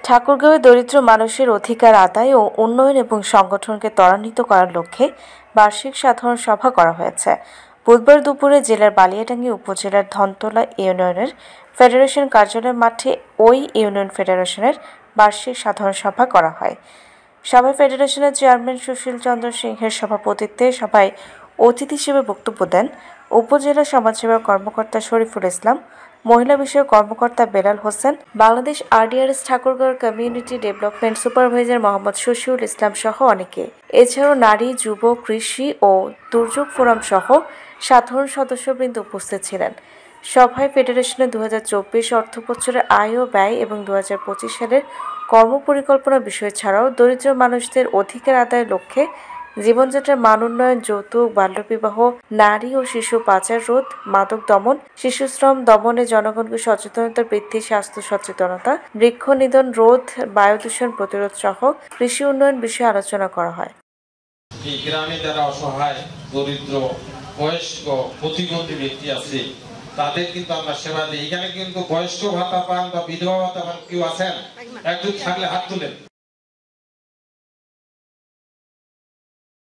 ঠাকুরগাঁওয়ে দরিদ্র মানুষের অধিকার আদায় ও উন্নয়ন এবং সংগঠনকে ত্বরান্বিত করার লক্ষ্যে বার্ষিক সাধারণ সভা করা হয়েছে। বুধবার দুপুরে জেলার বালিয়াডাঙ্গি উপজেলার ধনতলা ইউনিয়নের ফেডারেশন কার্যালয় মাঠে ওই ইউনিয়ন ফেডারেশনের বার্ষিক সাধারণ সভা করা হয়। সভায় ফেডারেশনের চেয়ারম্যান সুশীল চন্দ্র সিংহের সভাপতিত্বে সভায় অতিথি হিসেবে বক্তব্য দেন উপজেলা সমাজসেবা কর্মকর্তা শরীফুল ইসলাম, মহিলা বিষয়ক কর্মকর্তা Belal Hossain, Bangladesh RDRS Thakurgaon community development supervisor Mohammad Shashiul Islam সহ অনেকে। এছাড়াও নারী, যুব, কৃষি ও দুর্যোগ ফোরাম সহ সাধারণ সদস্যবৃন্দ উপস্থিত ছিলেন। সভায় ফেডারেশনের 2024 অর্থবছরের আয় ও ব্যয় এবং 2025 সালের কর্মপরিকল্পনা বিষয় ছাড়াও দরিদ্র মানুষদের অধিকার আদায়ের লক্ষ্যে জীবনযাত্রার মান উন্নয়ন, যৌতুক, বাল্যবিবাহ, নারী ও শিশু পাচার রোধ, মাদক দমন, শিশুশ্রম দমনে জনগণকে সচেতনতা বৃদ্ধি, স্বাস্থ্য সচেতনতা, বৃক্ষ নিধন রোধ, বায়ু দূষণ প্রতিরোধ সহ কৃষি উন্নয়ন বিষয়ে আলোচনা করা হয়। এই গ্রামে যারা অসহায়, দরিদ্র, বয়স্ক, প্রতিবন্ধী ব্যক্তি আছে তাদের কিন্তু আমরা সেবা দিই। এখানে কিন্তু বয়স্ক ভাতা পান বা বিধবা ভাতা পান কেউ আছেন? একটু থাকলে হাত তুলেন।